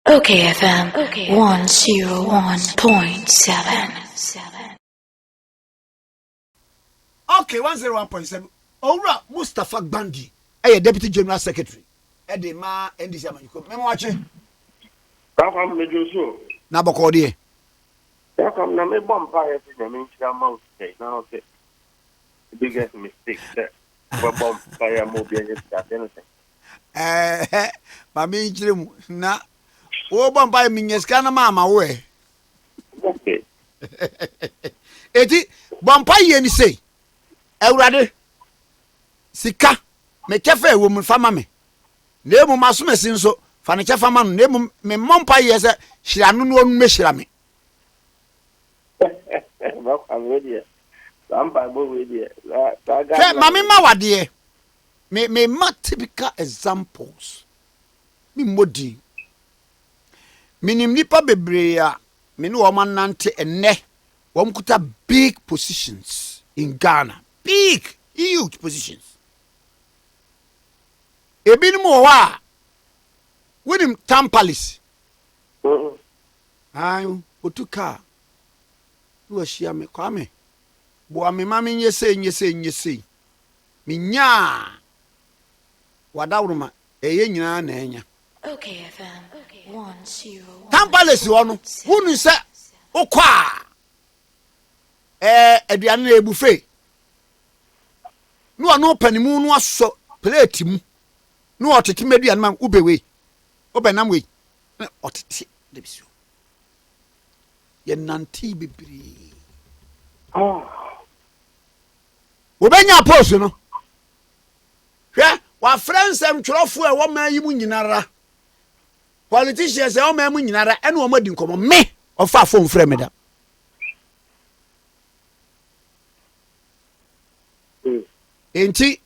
okayfm 101.7. Okay, 101.7. Owura Mustafa Gbandi, Deputy General Secretary. Ma NDC Amanyiko. Watching. Welcome, Meduso. Nabokodi. Welcome, na me bomb fire in the mouth. Now, the biggest mistake that bomb fire movie and anything. Mami Jim, na. O bomb fire means kana mama we. Okay. Eti bomb fire ni say. Ewurade sika me kefa ewo mu fama me na emu maso mesin so fa ne kefa ma no na emu me mompa ye se hira no no me hira me I'm ready. I'm by ready. Mami ma wade me ma typical examples me modi minim nipa bebre a me no o manante enne wo mkuta big positions in Ghana. Big, huge positions. Ebin mo wa with him Tampalis. Ayo, otuka. Wo shia me kwa me. Bo me mami nyese. Minya. Wadawruma eye nyina na enya. okayfm 101. Tampalis wo no, wonu se okwa. Aduane na ebufe. No ano panimu no aso plate mu no otete meduan man ubewe obenam we na otete de bisu ye nanti bibiri obenya post no hwe wa friends am twrofo e wo man yi mu nyinara politicians e wo man mu nyinara ene wo madi nkomo me ofa phone frame me da enti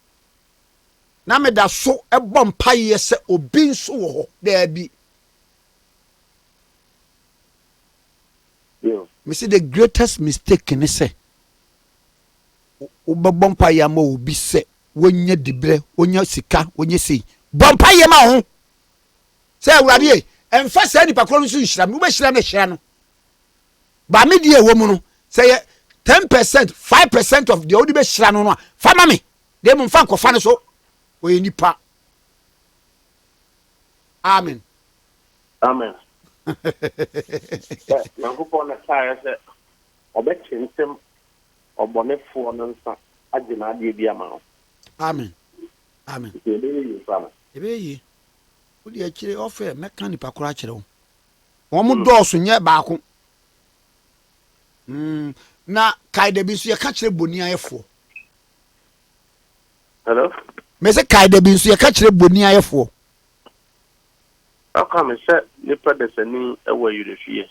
na me da so ebom paye se obi nso wo ho da bi me see the greatest mistake ni se obom paye ma obi se wonya dibre wonya sika wonya sei bom paye ma ho se awurade emfa se ni pakro nso nhira me wo behira na hira no ba me die wo mu no se 10% 5% of the odi behira no no fama me de mo mfa nkofa ne so we nipa. Amen. Amen. Nango pona say say obechintem obonefo no nsa agina ade bia ma. Amen. Amen. Ebe yi. Odi akire ofe meka nipa kora akire wo. Wo mu dɔɔso nye baako. Na kaide bi so ye ka kire boni ayefo. Hello? Me se kaide bi so ye ka kire boni ayefo. Aka me se nipa de sani ewa yurefie.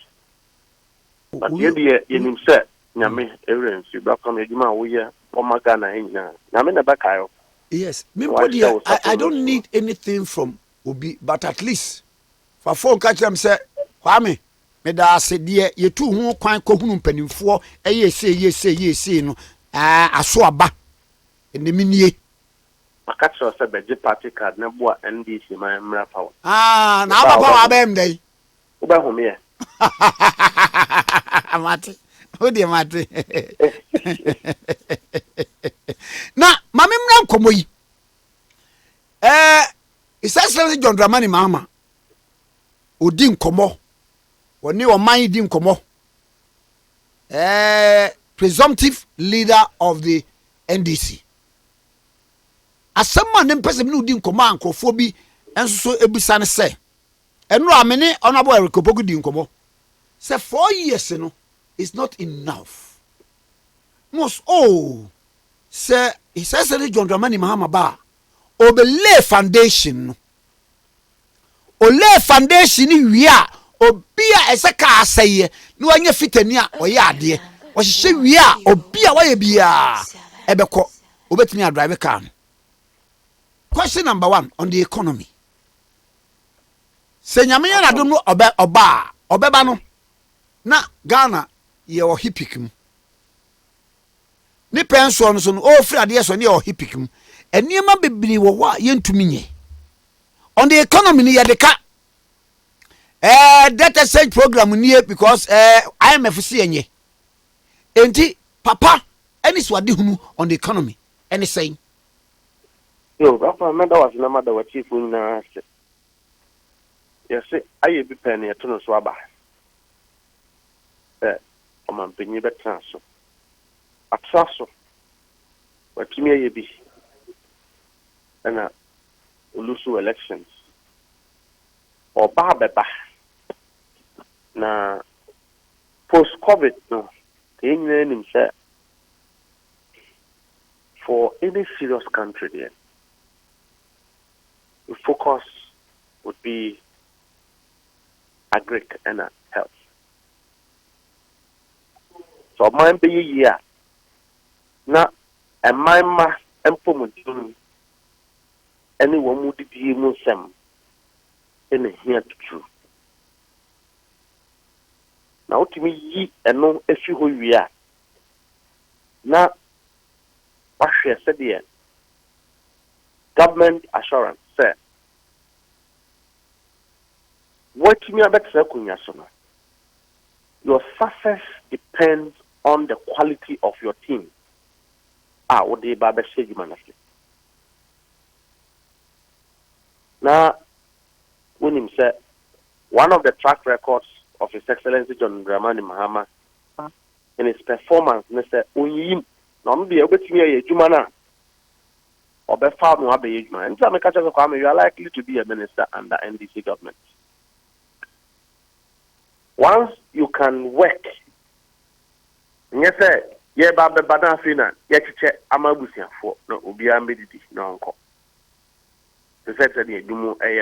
But ye de yenim se nyame erensi ba ka me djuma wo ye o maga na hina. Nyame na ba kayo. Yes, me body I don't need anything from Obi, but at least for phone catch them say kwame me da ase de ye tu hu kwan ko hunu mpanimfo ye say no aso aba eneminie makatso se beje party card na boa NDC man mra power na aba power abem dai uba home ye mate odi mate na mame mra nkomo yi Essentially John Dramani Mahama odi nkomo woni o man di nkomo presumptive leader of the NDC asema ne mpese me odi nkomo ankofo bi enso ebisa ne se eno amene onabo Erikopoku di nkomo say 4 years no is not enough must say essentially John Dramani Mahama ba obele foundation o lay foundation ni wia obia eseka aseye ni wanya fitani a oye ade o hye wia obia waye bia ebeko obetimi a drive car. Question number 1 on the economy. Se nyame ya na dum no obeba no na Ghana ye o hipikim ni penso no so no o frade ye so ne o hipikim eniema bebiri wo wa yentumi nye on the economy ni yedeka data exchange program nie because IMF see enye enti papa any swade hunu on the economy any saying yo papa meda was na mada wa chief na se yes aye bi pen ye to no so aba o man penyi betra so atra so watimi aye bi na ulusu elections oba beba na post covid no nim say for any serious country there the focus would be agric and health. So my be year na a my ma empomodun anyone would be musem in here to true. Now to me ye and no if you who we are. Now what she said here government assurance say what me about your success depends on the quality of your team. What they baba say manasi. Now when him said one of the track records of His Excellency John Dramani Mahama in his performance, he said, "Unyim, no be able to me a jumana or be found no be jumana." And some catch us you are likely to be a minister under NDC government. Once you can work, you say, "Yeah, Baba Badafina, yet check Amabusia for no Ubia Medidi, no uncle." The said that you do a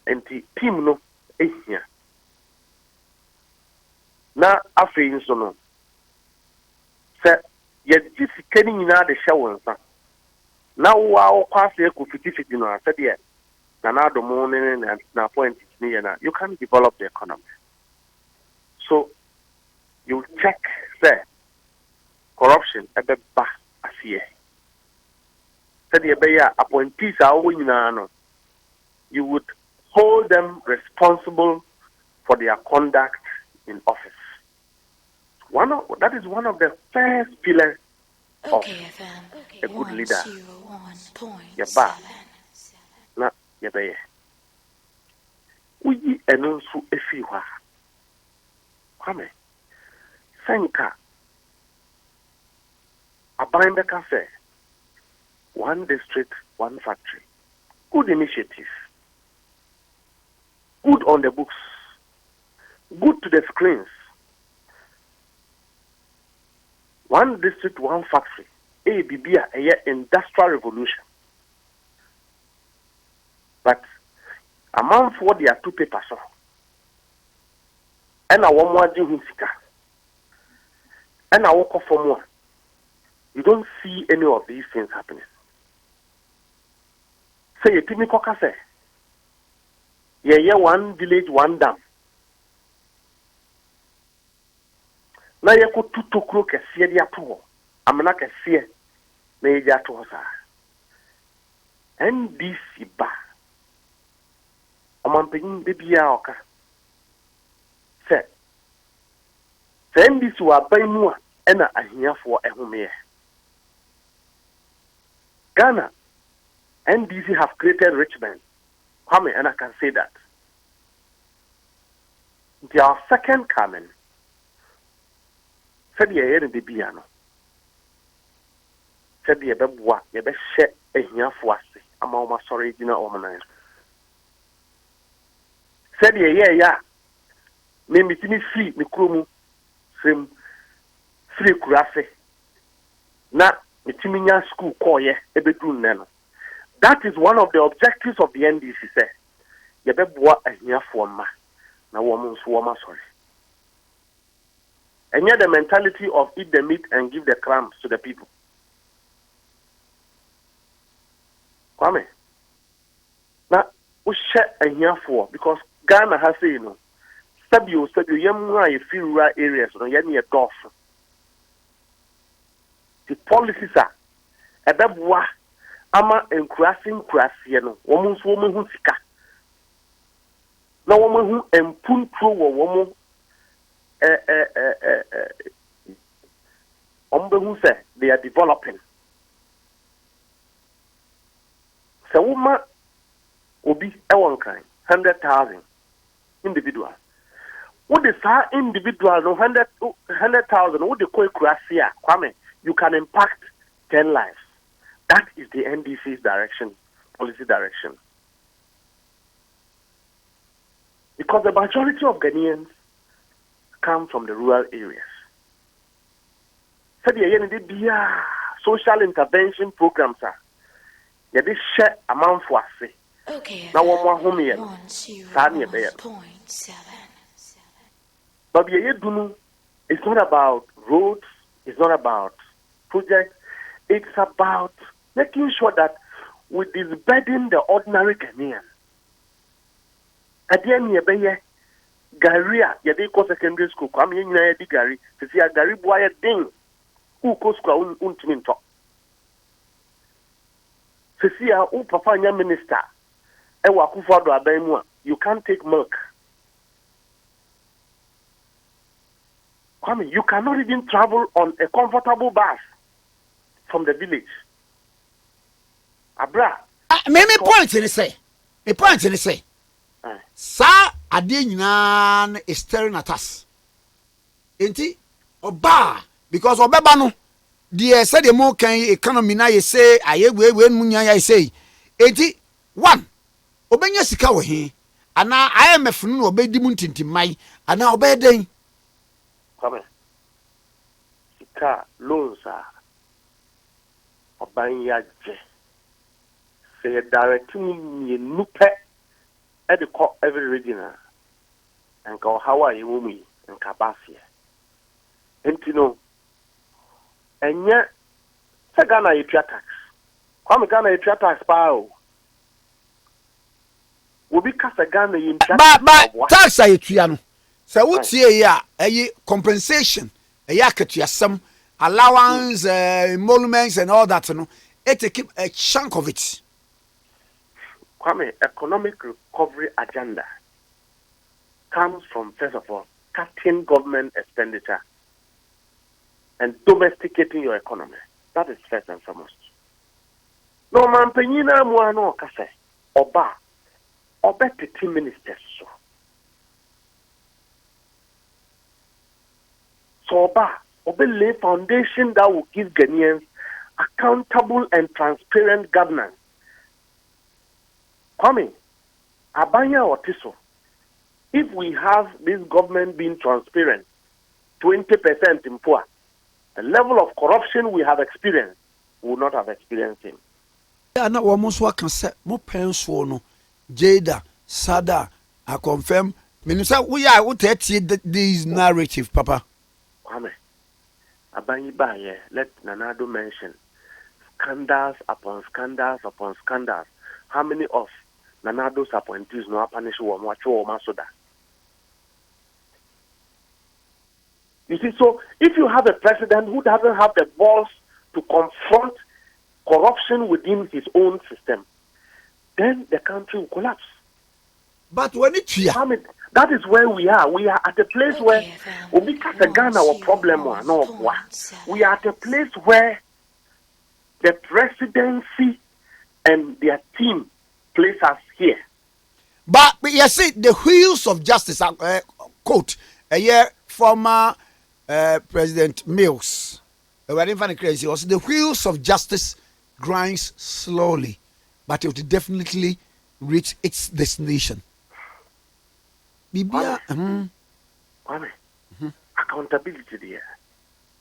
and the team no is here. Now, after you so no, say, yet this getting in the shower. Now, wow, pass here could 50 no, I said, yeah, now the morning and now point me and you can develop the economy. So, you check, say, corruption at the back as here. Said, yeah, appointees are winning, you would hold them responsible for their conduct in office. That is one of the first pillars of a good leader. Yaba, na yabaye. Uyi enonsu efiwa. Kwame, senka. Abayin beka say, one district, one factory. Good initiative. Good on the books. Good to the screens. One district, one factory. ABB, a industrial revolution. But a month for there are 2 papers. And I want more doing sika. And I walk for more. You don't see any of these things happening. Say a Timmy Cocker say, yeah, one village, one dam. Na yako tuto kro kesiye di ato amana kesiye na yeji ato sa NDC ba amampenyin bebia oka se NDC wa ban mu a ena ahiafo ehome Ghana NDC have created rich men. Kwame, and I can say that their second coming said ye in the piano. Said ye beboa, ye be share a here for us. I'm almost sorry, you know, woman. Said ye, yeah, name it me free, me krumu, sim free kurase. Na, me timinya school call ye, a bedroom nano. That is one of the objectives of the NDC, say. Ye beboa a here for ma. Na woman's woman, sorry. And yet the mentality of eat the meat and give the crumbs to the people. Kwame. Now, we share a year for because Ghana has said, you know, Stabio, you feel rural areas, no, you need a golf. The policies are a bebwa, ama and crossing, you know, woman who sika. na wɔn ho mpunturo wɔ wɔn wɔn say they are developing. So woma obi ɛwɔ nkan 100,000 individuals. What the sa individual no 100,000 what the koi krasia kwame you can impact 10 lives. That is the NDC's direction, policy direction. Because the majority of Ghanaians come from the rural areas. So the social intervention programs are they share amount for us. Okay. Now one more home here. But it's not about roads, it's not about projects, it's about making sure that we disburden the ordinary Ghanaian. At the end, you Garia, you go secondary school, come in the Gary, to see a Gary boy ding, who goes to Untiminto. To see a Papa minister, you can't take milk. I mean, you cannot even travel on a comfortable bus from the village. Abra. Me point in say. Me point in say. Sa ade nyina is staring at us. Enti oba because obeba no the say the mo kan economy na ye say aye we munya ya say. Enti one obenya sika wo he ana IMF no obedi mu ntintimai ana obeden come sika loans are obanya je say direct me nupe at the call every region and go Hawaii wumi and Kabasia. And you know, and yet, Sagana you tax. Come Ghana you tax power. Will be cast a Ghana in but tax I triano. So what's here a compensation, a yaket to some allowance, emoluments and all that, you know, it keep a chunk of it. Kwame, economic recovery agenda comes from, first of all, cutting government expenditure and domesticating your economy. That is first and foremost. No man penyina muano kase oba 30 ministers so oba lay foundation that will give Ghanaians accountable and transparent governance. Coming, Abanya or Tiso, if we have this government being transparent, 20% in poor, the level of corruption we have experienced, we will not have experienced him. Yeah, no, almost what can say more parents no Jada, Sada, I confirm. Minister, we are what this narrative, Papa. Kwame, Abanya Baye, let Nanado mention scandals upon scandals upon scandals. How many of Nanado's appointees no punish or macho or masoda? You see, so if you have a president who doesn't have the balls to confront corruption within his own system, then the country will collapse. But when it's here, I mean, that is where we are. We are at a place where we can't Ghana our problem no. We are at a place where the presidency and their team place us here. But you see, the wheels of justice, quote, a year former President Mills, crazy, also the wheels of justice grinds slowly, but it will definitely reach its destination. Kwame, accountability there,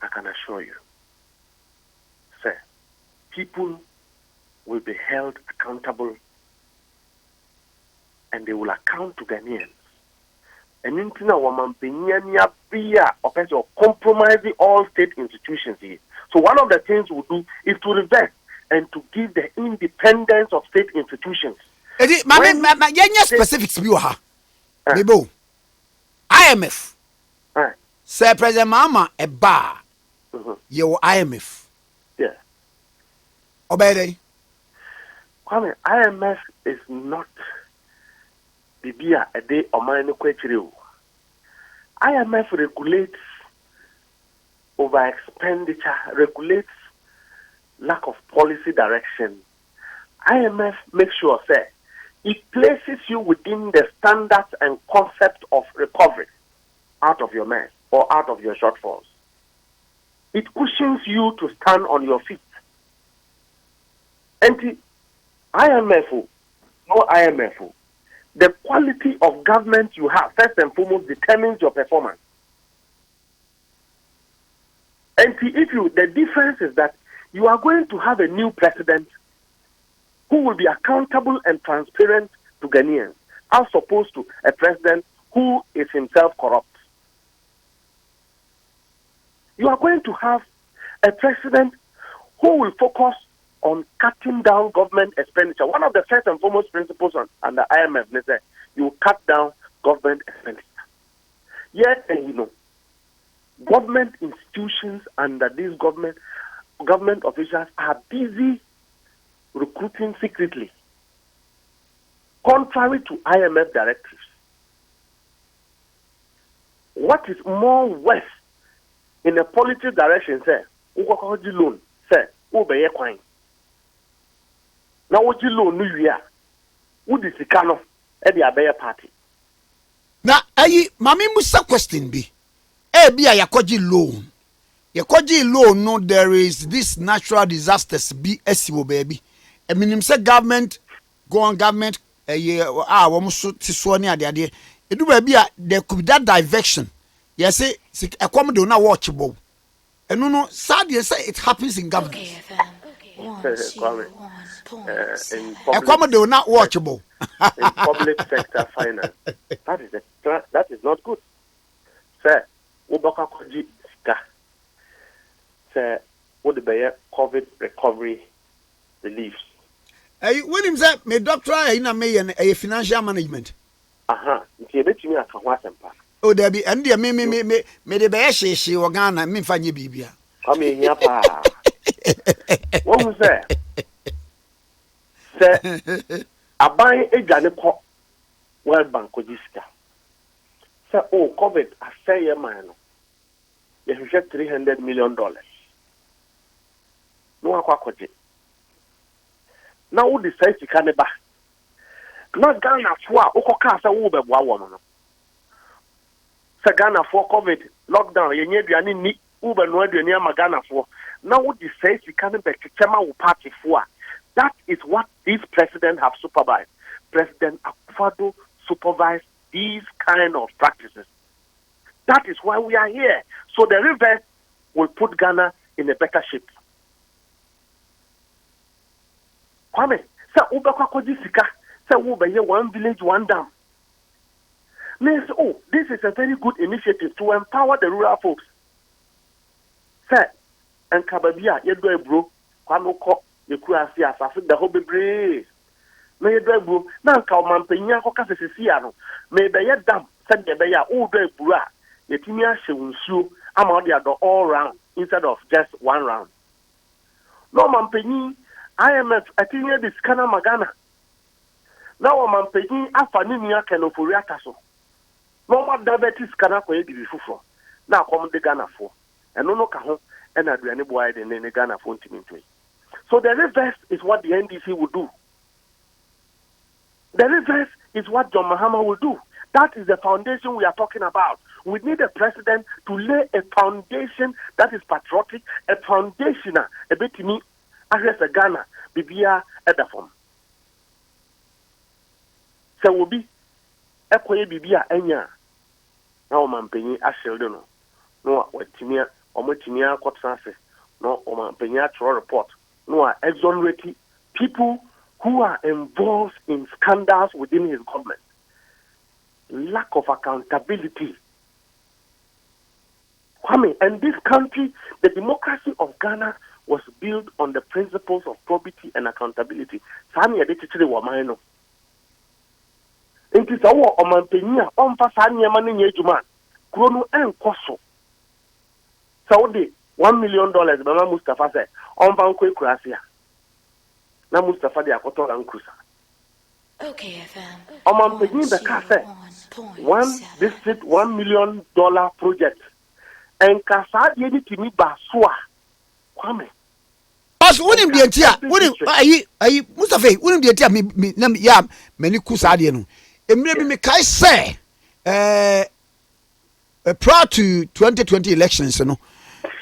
I can assure you. Sir, people will be held accountable and they will account to Ghanaians. And in Tina woman of compromising all state institutions here. So one of the things we'll do is to reverse and to give the independence of state institutions. Specifics Bibo IMF. Sir President Mahama a bar. Your IMF. Yeah. Obey. Kwame, IMF is not bibia a day or mine quachiri. IMF regulates over expenditure, regulates lack of policy direction. IMF makes sure say it places you within the standards and concept of recovery out of your mess or out of your shortfalls. It cushions you to stand on your feet. And the IMF, no IMF, the quality of government you have, first and foremost, determines your performance. And the difference is that you are going to have a new president who will be accountable and transparent to Ghanaians, as opposed to a president who is himself corrupt. You are going to have a president who will focus on cutting down government expenditure. One of the first and foremost principles under IMF is that you cut down government expenditure. Yet, government institutions under these government officials are busy recruiting secretly, contrary to IMF directives. What is more worse in a policy direction, say, ukokoji loan, say, ubeye kwine. Na woji loan nu ya, udi sikano, edi abeye party. Na ayi, mami musa question bi. Bi a yakoji loan. Yakoji loan, no, there is this natural disasters bi esiwo baby. I mean, say government, go on government, so tiswani ade. It do be there could be that diversion. Yes, say a comedy not watchable. And no, sadly, say it happens in government. A comedy not watchable. In public sector finance, that is not good. Sir, Ubaka Koji Ska. Sir, what the COVID recovery reliefs. When him say me doctor in a financial management. Nti ebetimi aka ho asempa. Oh, there be and there me the be she o Ghana me fanye bibia. Come here pa. What was that? Say aban edwane ko World Bank Kojiska. Say COVID asay man no. You hwehwe $300 million. No akwa koje. Now who decides to come back? Not Ghana for Okokasa Ubebwa woman. Ghana for COVID lockdown, you need any need Uber no near Magana for. Now who decides to come back to Chama party for? That is what this president have supervised. President Akufo supervised these kind of practices. That is why we are here. So the reverse will put Ghana in a better shape. Kwame, say Ubekwa Koji Sika, say Ubeye one village, one dam. Means, this is a very good initiative to empower the rural folks. Say, and Kababia, Yedwe bro, Kwame Ko, Yekuasi Asafik, the Hobby Breeze. May Yedwe bro, Nanka Mampenya Hoka Sisiano, may the dam, said the Beya, Udwe Bura, Yetimia Shunsu, Amadia all round, instead of just one round. No Mampeni. IMF, I think this kind of Magana. Now I'm paying Afaninia Canofuriataso. No more diabetes cannot be before. Now come the Ghana for. And no Cajon and Adriani Boyd and then the Ghana for intimately. So the reverse is what the NDC will do. The reverse is what John Mahama will do. That is the foundation we are talking about. We need a president to lay a foundation that is patriotic, a foundation, a bit to me. As a Ghana, Bibia Edafom. So will be a quay Bibia Enya. Now, Mampany, as children, no, what Timia or Matinia Cotsase, no, or Mampany report, no, exonerating people who are involved in scandals within his government. Lack of accountability. And this country, the democracy of Ghana, was built on the principles of probity and accountability. Sani adetitire wa man no. Nti sa wo omanpenya onfa sani ma no nya adwuma. Kuro no enkoso. Sa wo de $1 million bema Mustafa say onfa nko ekurasia. Na Mustafa de akoto ran kusa. OKFM. Omampenyi the car say 1 district $1 million project. And kasa de ni timi ba so a kwame. As wonim de tia, wonim ayi Mustafa, wonim de tia me ya mani kusa de no. Emre bi me kai say prior to 2020 elections no.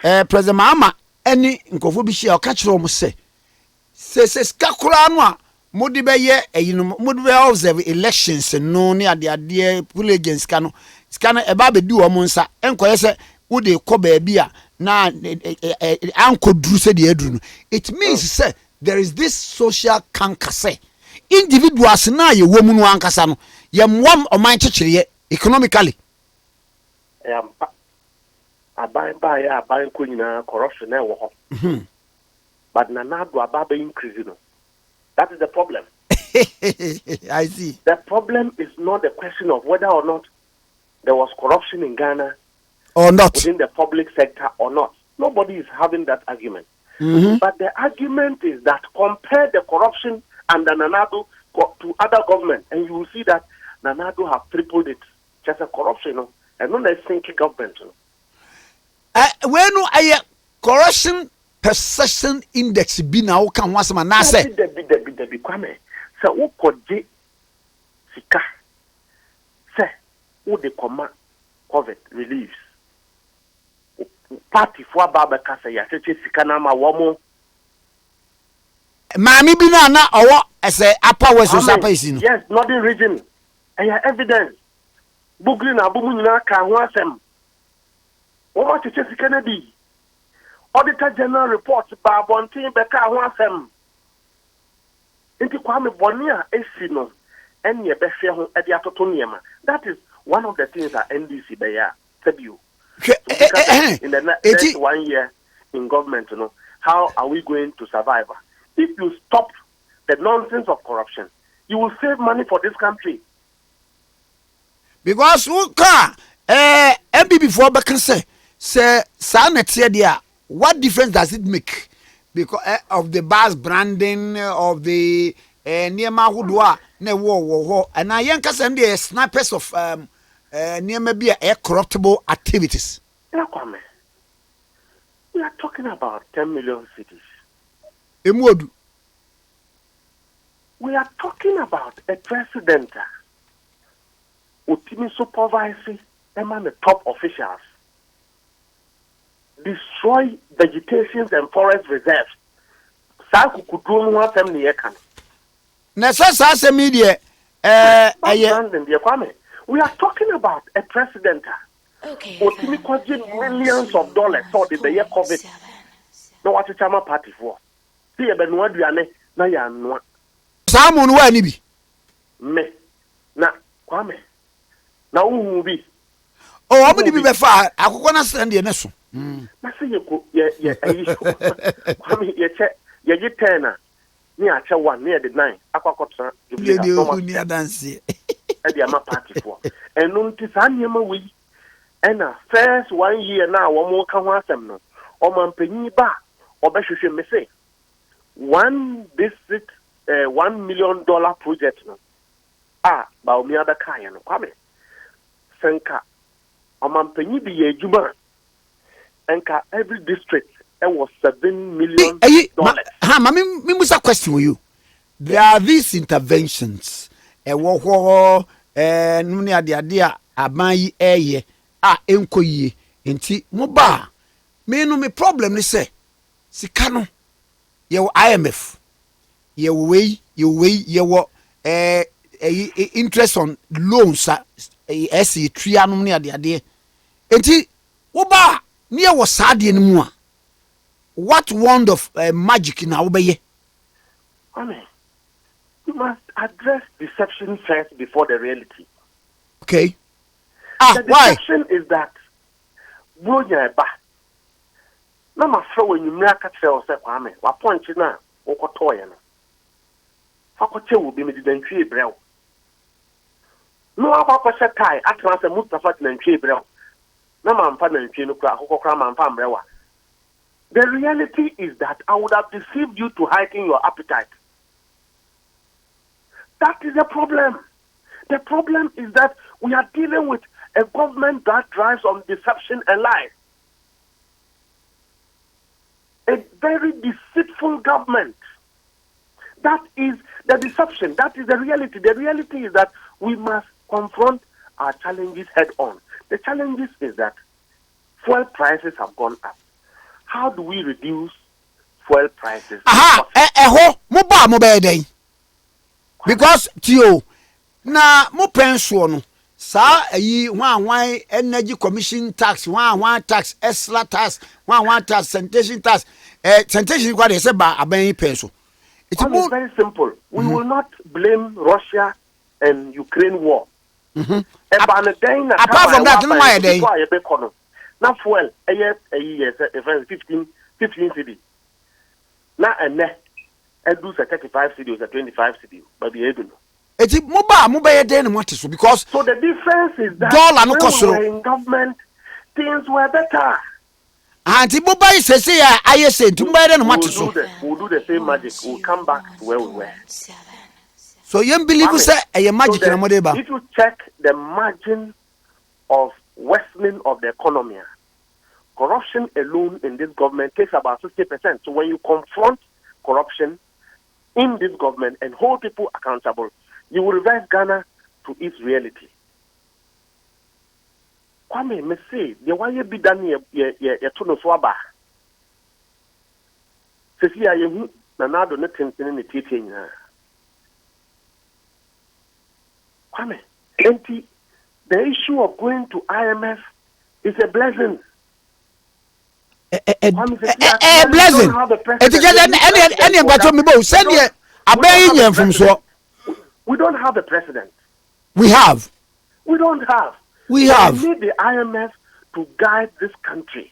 President Mahama any nkofo bi hia o ka kire o mo say skakura no a modi be ye eyino modi be observe elections no ne ade pool agents ka no e ba be di o mo nsa enkoye se wo de ko ba bia na ankoduru se de aduru no. It means say there is this social cancer say individuals na ye wo mu no ankasa no ye mwam o man chechire economically aban ko nyina corruption na wo ho but na do ababa increase no. That is the problem. I see. The problem is not the question of whether or not there was corruption in Ghana or not within the public sector or not. Nobody is having that argument. But the argument is that compare the corruption under Nanado to other government, and you will see that Nanado have tripled it. Just a corruption, and not a sinking government. When I corruption perception index bi na wo kan wasema na say be kwame se wo koje sika se wo de koma COVID reliefs party for baba ka se ya cheche sika na ma wo mo maami bi na owo ese apa we so sapa isi no. Yes, northern region and your evidence bugri na abumu nyina ka ho asem wo ma cheche sika na bi Auditor General report by Bontin Beka Wansem. Inti Kwame Bonia Esino, and ye Beshe Ediatoniema. That is one of the things that NDC Baya said you. In the next 1 year in government, how are we going to survive? If you stop the nonsense of corruption, you will save money for this country. Because MB before Bekan say Sanetia dia. What difference does it make? Because of the bus branding of the Niema Hudwa ne wo and I yanka send the snipers of Niema be corruptible activities. We are talking about 10 million cities. Emodu. We are talking about a president who supervising among the top officials. Destroy vegetation and forest reserves. Media. We are talking about a president who millions of dollars for the year COVID. No, what is our party for? See, Benoit Duane, na ya no. Someone who any be me na Kwame. Na who be? Oh, how many be far? I could not stand the next one. Na say ye Kwame ye che ye get 10 ni a che 1 near the 9 akwakotra you near dance e dia ma party for enu nti sa niema we ena first 1 year na wo mo ka ho asem no o mampanyi ba obehwehwe me say one district $1 million project no ba o mi adaka ye no Kwame senka o mampanyi bi ye adwuma enka every district was $7 million. Me musa question with you. There are these interventions. Nuni adia abayi eye enkoyi enti moba me no me problem ni say sika no ye IMF ye we interest on loans esi tria no ni ade enti woba near was sad anymore. What wand of magic in our bay? I mean, you must address deception first before the reality. Okay. The deception is that Bronya ba. Na ma fro when you make a tell say Kwame, wa point na wo kotoye no. Fa ko che wo bi me didantwie brew. No akwa se kai atran se Mustafa didantwie brew. Na ma mfa didantwie no kura akokokra ma mfa mbrewa. The reality is that I would have deceived you to heighten your appetite. That is the problem. The problem is that we are dealing with a government that drives on deception and lies. A very deceitful government. That is the deception. That is the reality. The reality is that we must confront our challenges head on. The challenges is that fuel prices have gone up. How do we reduce fuel prices? Because Tio, na mo pension no sa ayi wan energy commission tax wan tax extra tax wan tax sanitation tax sanitation kwa dey say ba aban pension. It's very simple. We will not blame Russia and Ukraine war. Apart from that, no my day. Now fuel, a year, 15 cedi. Now and ne, I do 35 cedi or 25 cedi, but the able. It's mobile day and what is because so the difference is that dollar when we were in government, things were better. And the mobile says, I say to buy and what is we'll do the same magic. We'll come back to where we were. So you believe you say a magic so if you check the margin of worsening of the economy, corruption alone in this government takes about 60%. So when you confront corruption in this government and hold people accountable, you will reverse Ghana to its reality. Kwame, me say, the way you be done ye tuno swaba. Sisi ya yehu na nado ne tensini ni titi nyina. Kwame, the issue of going to IMF is a blessing. A blessing. We don't have a president. We have. We don't have. We have. We need the IMF to guide this country.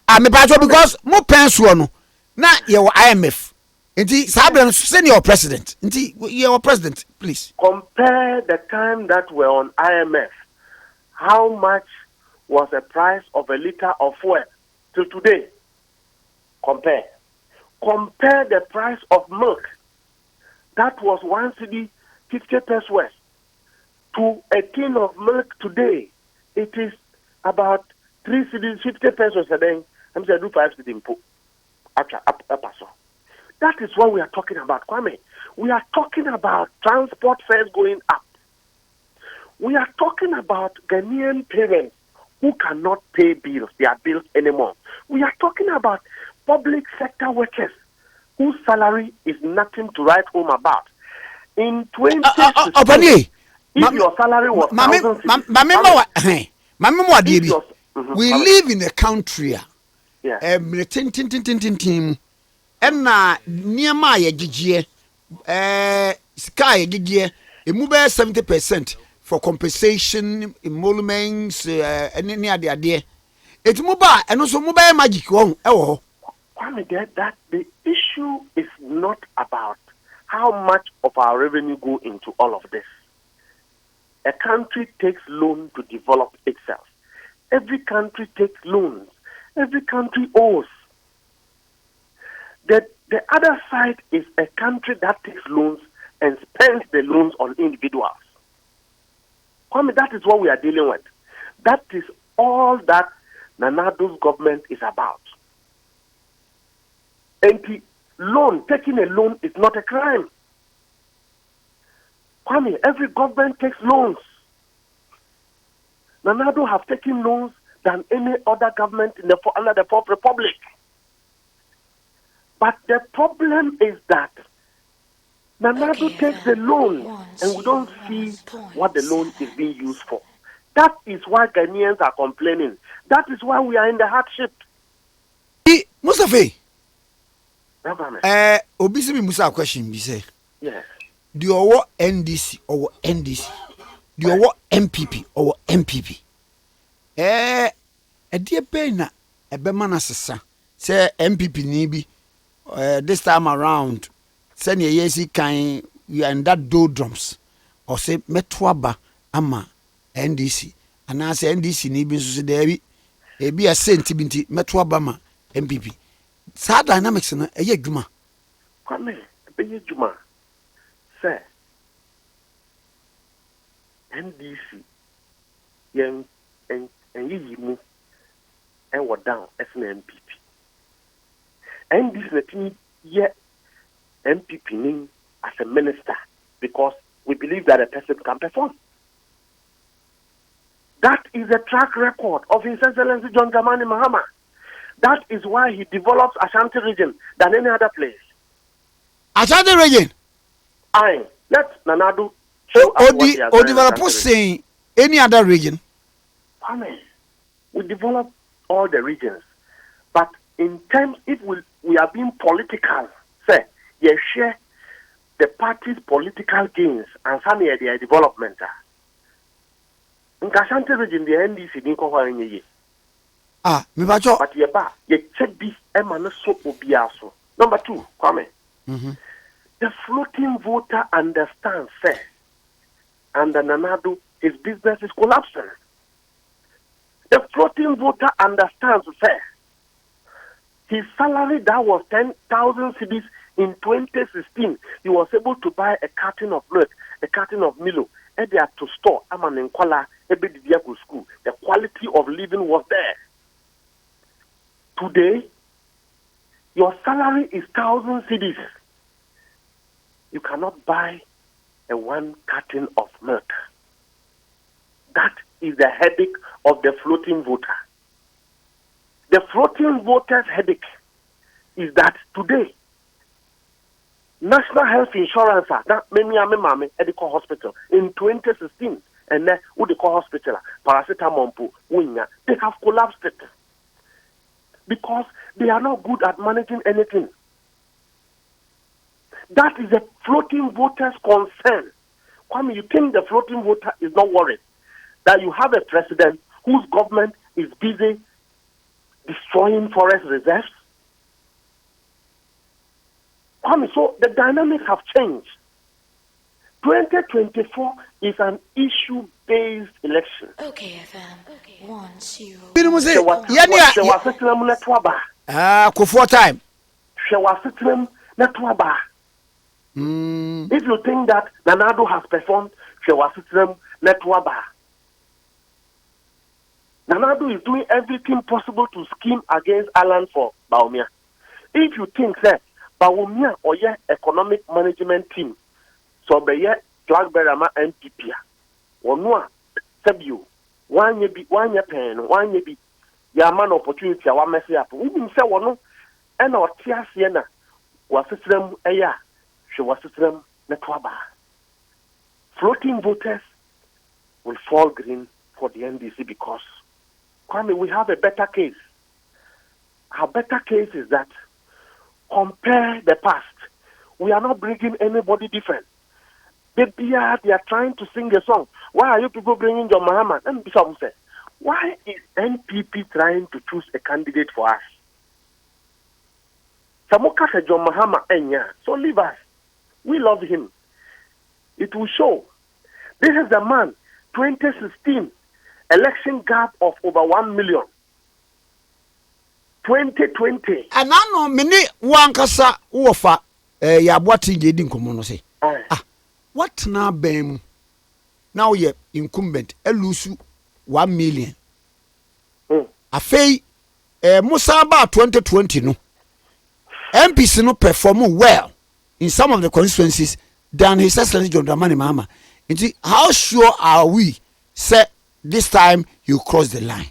Because more pension na your IMF. Inti Sabran senior president. Inti your president, please. Compare the time that we're on IMF. How much was the price of a liter of fuel till today? Compare the price of milk. That was 1 cedi 50 pesos to a tin of milk today. It is about 3 cedis 50 pesos a day. I'm saying do 5 cedis impo. That is what we are talking about, Kwame. We are talking about transport fares going up. We are talking about Ghanaian parents who cannot pay their bills anymore. We are talking about public sector workers whose salary is nothing to write home about. In 2016, if your salary was we live in a country na niema ye gigie sky gigie emu be 70% for compensation emoluments any ade etumu ba eno so mu be magic won e wo that the issue is not about how much of our revenue go into all of this. A country takes loan to develop itself. Every country takes loans. Every country owes. The other side is a country that takes loans and spends the loans on individuals. Kwame, that is what we are dealing with. That is all that Nanado's government is about. And taking a loan is not a crime. Kwame, every government takes loans. Nanado have taken loans than any other government under the Fourth Republic. But the problem is that Nanado takes the loan and we don't see what the loan is being used for. That is why Ghanaians are complaining. That is why we are in the hardship. Mustafa, obisi mi musa question bi say. Yes. Do you NDC or NDC? Do you MPP or MPP? A dear pena a bemana sasa say MPP ni bi this time around send ye yesi kan you are in that doldrums or say metwaba ama NDC and I say NDC ni bi so there bi e bi a senti binti metwaba ma MPP. Sa dynamics na eye dwuma. Kwame, eye dwuma. Sir, NDC, and you and what down as an MPP. NDC, let me yet MPP name as a minister because we believe that a person can perform. That is a track record of His Excellency John Dramani Mahama. That is why he develops Ashanti region than any other place. Ashanti region? Aye. Let Nanadu or develop saying any other region? Amen. We develop all the regions. But in terms, if we are being political, say, you share the party's political gains and some of their development. In Ashanti region, the NDC didn't go any. But you check this emana so obiaso. Number 2, comment. The floating voter understands, sir, and the Nanado, his business is collapsing. The floating voter understands, sir, his salary that was 10,000 cedis in 2016, he was able to buy a carton of milk, a carton of Milo, and they had to store. I'm an Nkwala, school. The quality of living was there. Today, your salary is 1,000 cedis. You cannot buy a 1 carton of milk. That is the headache of the floating voter. The floating voter's headache is that today, National Health Insurance, that many medical hospital in 2016, and then the hospital, paracetamol, they have collapsed it because they are not good at managing anything. That is a floating voter's concern. Kwame, you think the floating voter is not worried that you have a president whose government is busy destroying forest reserves? Kwame, so the dynamics have changed. 2024 is an issue-based election. OKFM 10. Kufuor time. If you think that Nanado has performed, Nanado is doing everything possible to scheme against Alan for Baumia. If you think that Baumia or your economic management team, so be ye Blackberry NPP, or no, Sabu, 1 year be 1 year pen, 1 year be your man opportunity, our message up. We didn't say one, and our Tia Siena was system a year. She was system netwaba. Floating voters will fall green for the NDC because, Kwame, we have a better case. Our better case is that compare the past. We are not bringing anybody different. They are trying to sing a song. Why are you people bringing your Mahama? Let me be some say. Why is NPP trying to choose a candidate for us? Samoka said John Mahama enya. So leave us. We love him. It will show. This is the man, 2016, election gap of over 1 million. 2020. And I know many one kasa uofa yabwati jedi nkomono say. What now bem? Now ye incumbent elusu 1 million. Afei Musa ba 2020 no. MPC no perform well in some of the constituencies than His Excellency John Dramani Mahama. How sure are we, say, this time you cross the line?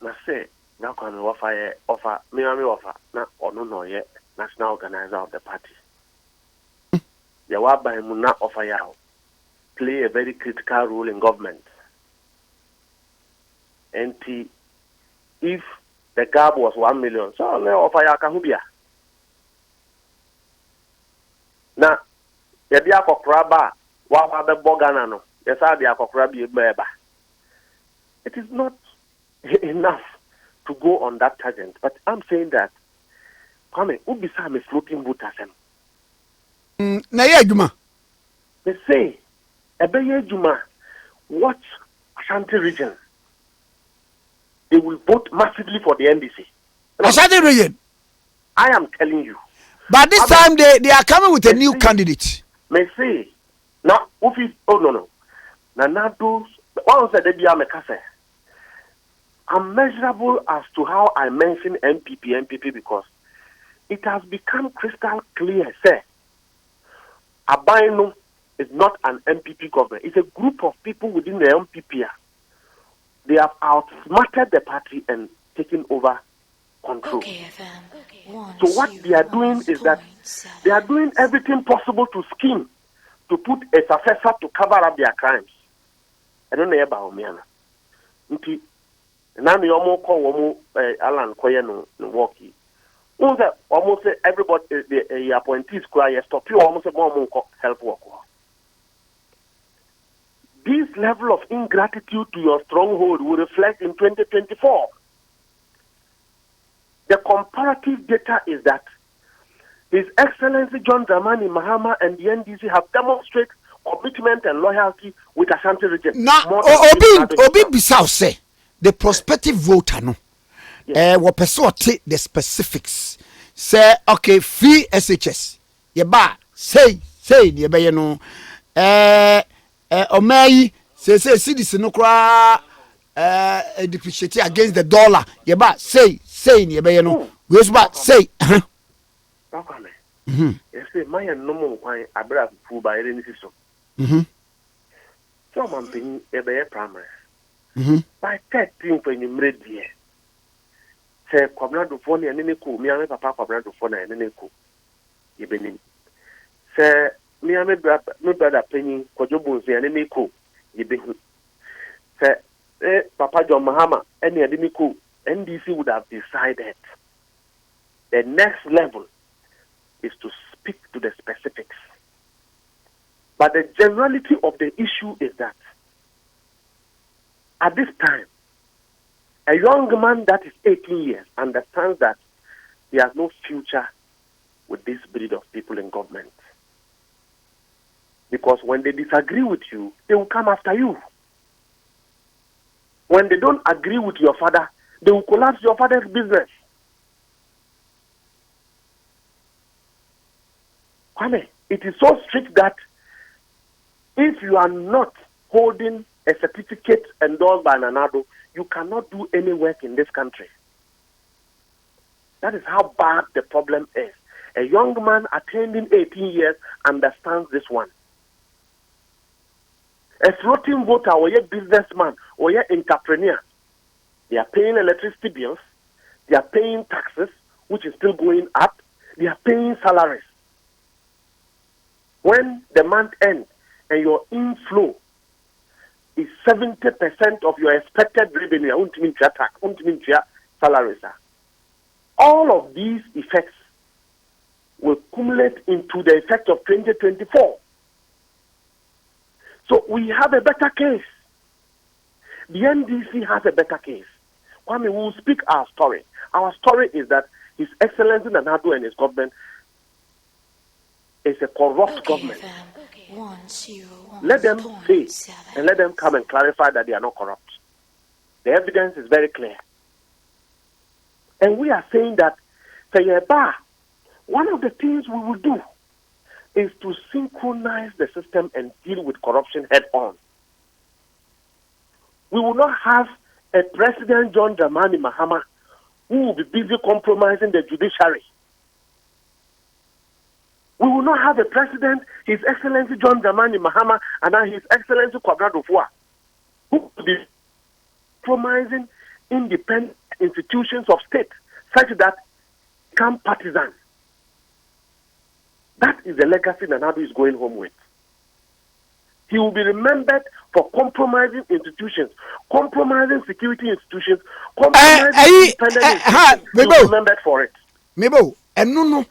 I say, now can offer me offer, not or no yet, national organizer of the party. The Waba Muna offer you play a very critical role in government. And if the gap was 1 million, so now offer you Kahubia. Now, the Diakokraba, Waba Boganano, the Sadia Kokrabi Beba. It is not enough to go on that tangent, but I'm saying that, Kwame, Ubisa is floating voter. Naya Juma. They say, Ebeye Juma, watch Ashanti region. They will vote massively for the NDC. Ashanti region? I am telling you. But this time they are coming with a new candidate. may say, now, oh no. Now, those, one said, I'm measurable as to how I mention MPP because it has become crystal clear, say, Abino is not an MPP government. It's a group of people within the MPP. They have outsmarted the party and taken over control. okayfm. So what they are doing is that they are doing everything possible to scheme to put a successor to cover up their crimes. I don't know about Omiana. Now you almost call Alan Koya no walkie. Almost everybody the appointees cry stop you almost more help work. This level of ingratitude to your stronghold will reflect in 2024. The comparative data is that His Excellency John Dramani Mahama and the NDC have demonstrated commitment and loyalty with Ashanti region. Now, Obi Bissau say the prospective voter no. We pursue the specifics. Say okay, free SHS. Yeba say yeba no. Omayi say citizen no kra depreciate against the dollar. Yeba say yeba no. We also say. Yes, my no more quite abra full by any system. So I'm paying a primary. By 13 when you made the say, Cobrado phone and any cool, me and Papa Cobrado phone and any cool. You been say, me and my brother penny, Kojobos and any cool. You been say, Papa John Mahama, any enemy cool. NDC would have decided the next level is to speak to the specifics. But the generality of the issue is that at this time, a young man that is 18 years understands that he has no future with this breed of people in government. Because when they disagree with you, they will come after you. When they don't agree with your father, they will collapse your father's business. It is so strict that if you are not holding a certificate endorsed by Nanado, you cannot do any work in this country. That is how bad the problem is. A young man attaining 18 years understands this one. A floating voter or a businessman or a entrepreneur, they are paying electricity bills, they are paying taxes, which is still going up, they are paying salaries. When the month ends and your inflow is 70% of your expected revenue, salaries, all of these effects will accumulate into the effect of 2024. So we have a better case. The NDC has a better case. Kwame, we will speak our story. Our story is that His Excellency Nanado and his government is a corrupt government. Let them say and let them come and clarify that they are not corrupt. The evidence is very clear. And we are saying that one of the things we will do is to synchronize the system and deal with corruption head on. We will not have a President John Dramani Mahama who will be busy compromising the judiciary. We will not have a president, His Excellency John Dramani Mahama, and His Excellency Kwabrado Fua, who will be compromising independent institutions of state such that become partisan. That is the legacy Nanado is going home with. He will be remembered for compromising institutions, compromising security institutions, compromising independent institutions. He will be remembered for it. Maybe, and no.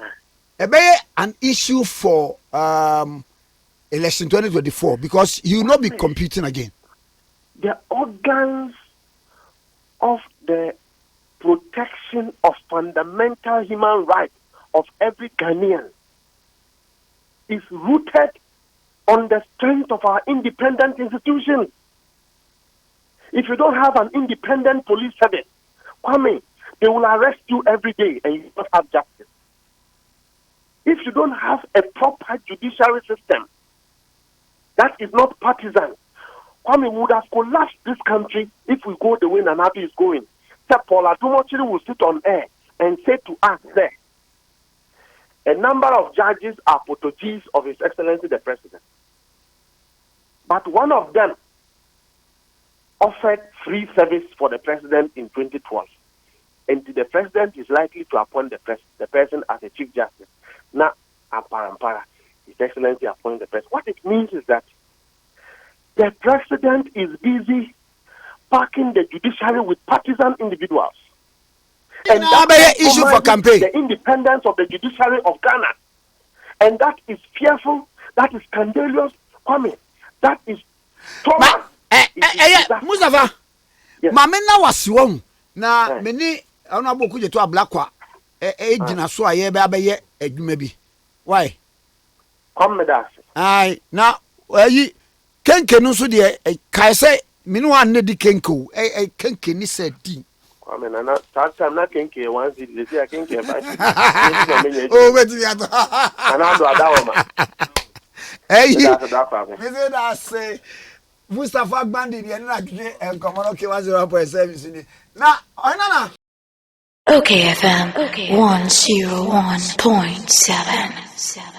An issue for election 2024 because you will not be competing again. The organs of the protection of fundamental human rights of every Ghanaian is rooted on the strength of our independent institutions. If you don't have an independent police service, Kwame, they will arrest you every day and you don't have justice. if you don't have a proper judiciary system that is not partisan, Kwame would have collapsed this country if we go the way Nanabi is going. Sir Paul Adumochiri will sit on air and say to us there, a number of judges are proteges of His Excellency the President. But one of them offered free service for the President in 2012. And the President is likely to appoint the person as a Chief Justice. Now, Ampara, His Excellency appoints the President. What it means is that the President is busy packing the judiciary with partisan individuals. And that issue for campaign. The independence of the judiciary of Ghana. And that is fearful, that is scandalous, Kwame. That is trauma. Mustafa, Mamena was wrong. Na many honorable could to a black one. Agent so I be a maybe. Why? Come with us. Aye, now, ye can't no so dear. I say, Minuan Neddy Kenko, a Kenkin said, I mean, I'm not kinky once they say I can't get back. Oh, wait, and I'm that. Hey, I say, Mustafa Gbandi, the energy and Commonwealth 1.7. Now, OKFM 101.7.